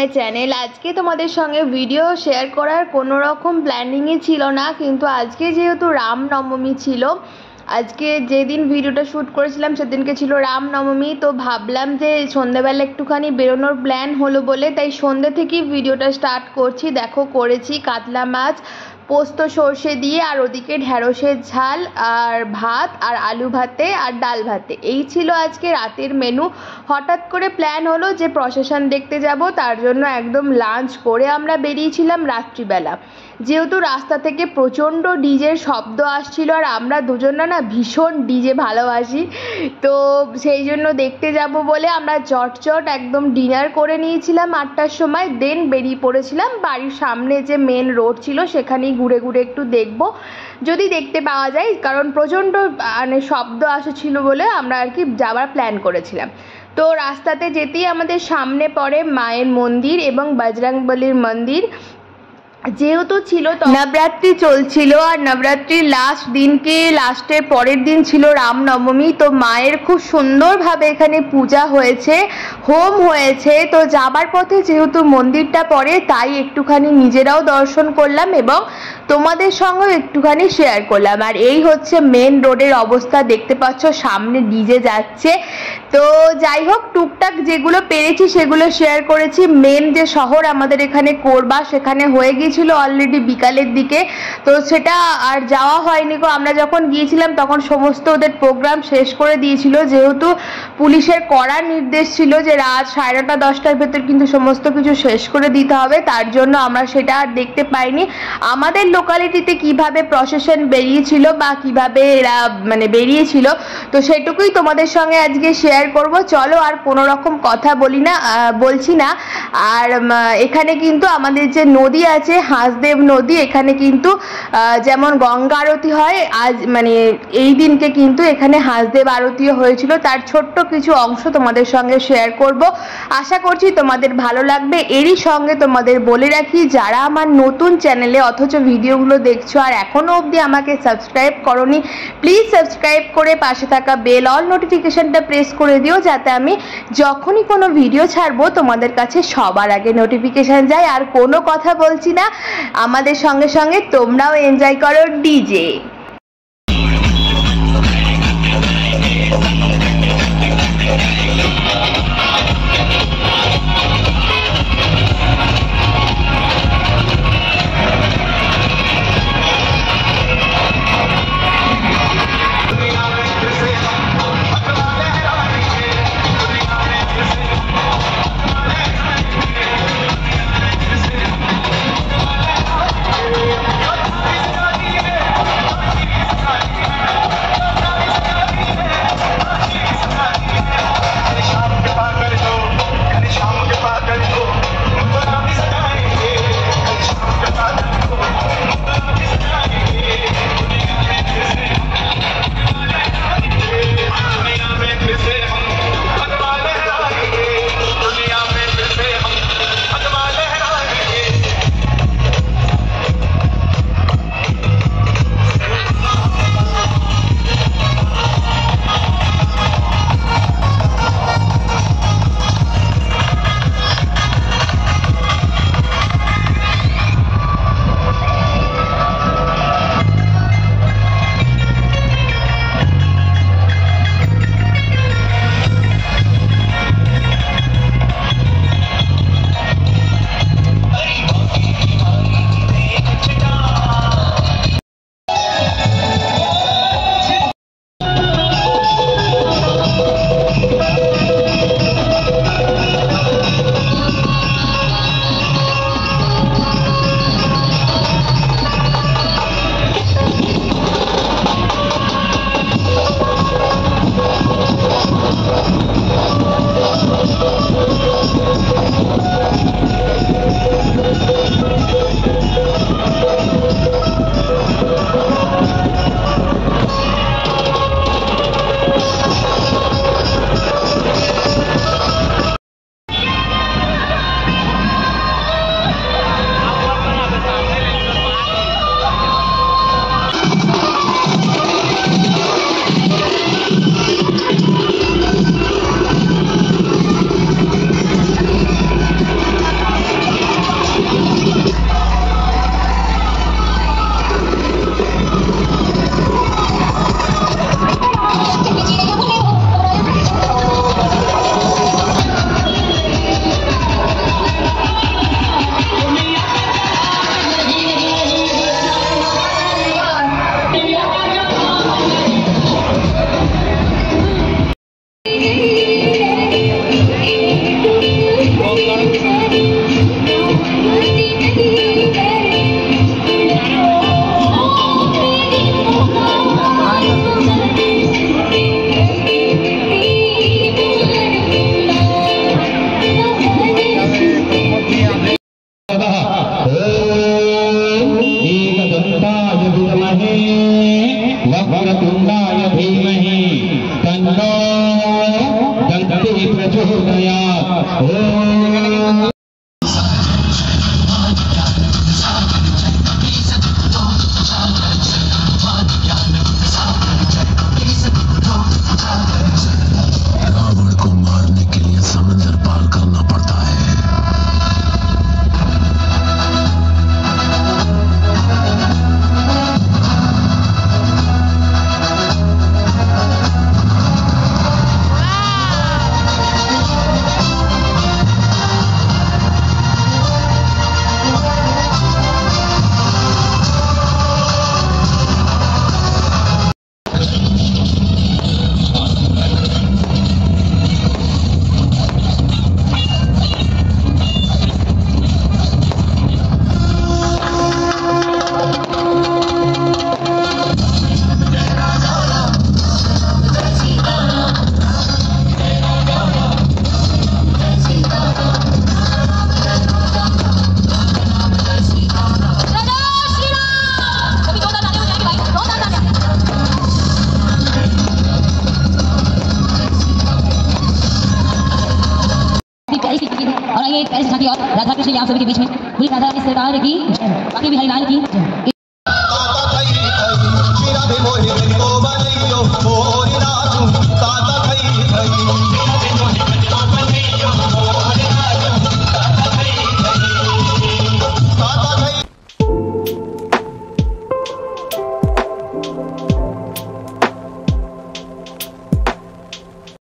My channel. আজকে তোমাদের সঙ্গে ভিডিও শেয়ার করার কোনো রকম প্ল্যানিংই ছিল না, কিন্তু আজকে যেহেতু রামনবমী ছিল, আজকে যেদিন ভিডিওটা শ্যুট করেছিলাম সেদিনকে ছিল রামনবমী, তো ভাবলাম যে সন্ধ্যেবেলা একটুখানি বেরোনোর প্ল্যান হলো বলে তাই সন্ধ্যে থেকেই ভিডিওটা স্টার্ট করছি। দেখো করেছি কাতলা মাছ পোস্ত সর্ষে দিয়ে, আর ওদিকে ঢ্যাঁড়সের ঝাল আর ভাত আর আলু ভাতে আর ডাল ভাতে, এই ছিল আজকে রাতের মেনু। হঠাৎ করে প্ল্যান হলো যে প্রসেশন দেখতে যাব, তার জন্য একদম লাঞ্চ করে আমরা বেরিয়েছিলাম রাত্রিবেলা। যেহেতু রাস্তা থেকে প্রচণ্ড ডিজের শব্দ আসছিল, আর আমরা দুজনা না ভীষণ ডিজে ভালোবাসি, তো সেই জন্য দেখতে যাব বলে আমরা চটচট একদম ডিনার করে নিয়েছিলাম 8টার সময়, দেন বেরিয়ে পড়েছিলাম। বাড়ির সামনে যে মেন রোড ছিল সেখানেই ঘুরে ঘুরে একটু দেখব যদি দেখতে পাওয়া যায়, কারণ প্রচণ্ড মানে শব্দ আসছিল বলে আমরা আর কি যাওয়ার প্ল্যান করেছিলাম। তো রাস্তাতে যেতেই আমাদের সামনে পড়ে মায়ের মন্দির এবং বজরংবলীর মন্দির। যেহেতু ছিল নবরাত্রি চলছিল, আর নবরাত্রির লাস্টের পরের দিন ছিল রামনবমী, তো মায়ের খুব সুন্দরভাবে এখানে পূজা হয়েছে, হোম হয়েছে। তো যাবার পথে যেহেতু মন্দিরটা পড়ে, তাই একটুখানি নিজেরাও দর্শন করলাম এবং তোমাদের সঙ্গেও একটুখানি শেয়ার করলাম। আর এই হচ্ছে মেন রোডের অবস্থা, দেখতে পাচ্ছ সামনে ডিজে যাচ্ছে। তো যাই হোক, টুকটাক যেগুলো পেরেছি সেগুলো শেয়ার করেছি। মেন যে শহর আমাদের এখানে কোরবা, সেখানে হয়ে গিয়েছিল অলরেডি বিকালের দিকে, তো সেটা আর যাওয়া হয়নি গো। আমরা যখন গিয়েছিলাম তখন সমস্ত ওদের প্রোগ্রাম শেষ করে দিয়েছিল, যেহেতু পুলিশের কড়া নির্দেশ ছিল যে রাত 9:30 10টার ভেতর কিন্তু সমস্ত কিছু শেষ করে দিতে হবে, তার জন্য আমরা সেটা আর দেখতে পাইনি। আমাদের লোকালিটিতে কিভাবে প্রসেশন বেরিয়েছিল বা কিভাবে এরা মানে বেরিয়েছিল, তো সেটুকুই তোমাদের সঙ্গে আজকে শেয়ার করব। চলো আর কোনো রকম কথা বলছি না। আর এখানে কিন্তু আমাদের যে নদী আছে হাঁসদেব নদী, এখানে কিন্তু যেমন গঙ্গা আরতি হয়, আজ মানে এই দিনকে কিন্তু এখানে হাঁসদেব আরতিও হয়েছিল, তার ছোট্ট কিছু অংশ তোমাদের সঙ্গে শেয়ার করব। আশা করছি তোমাদের ভালো লাগবে। এরই সঙ্গে তোমাদের বলে রাখি, যারা আমার নতুন চ্যানেলে অথচ ভিডিওগুলো দেখছো আর এখনো অবধি আমাকে সাবস্ক্রাইব করোনি, প্লিজ সাবস্ক্রাইব করে পাশে থাকা বেল অল নোটিফিকেশনটা প্রেস করে দিও, যাতে আমি যখনই কোনো ভিডিও ছাড়বো তোমাদের কাছে সবার আগে নোটিফিকেশন যায়। আর কোনো কথা বলছি না, আমাদের সঙ্গে সঙ্গে তোমরাও এনজয় করো ডিজে। वक्रतुण्डाय धीमहि तन्नो दन्ति प्रचोदयात्। ओम रावण को मारने के लिए समंदर पार करना पड़ता है। और आइए प्यारी सी झांकी और राधा कृष्ण आप सभी के बीच में पूरी राधा रानी सरकार की बाकी बिहारी लाल की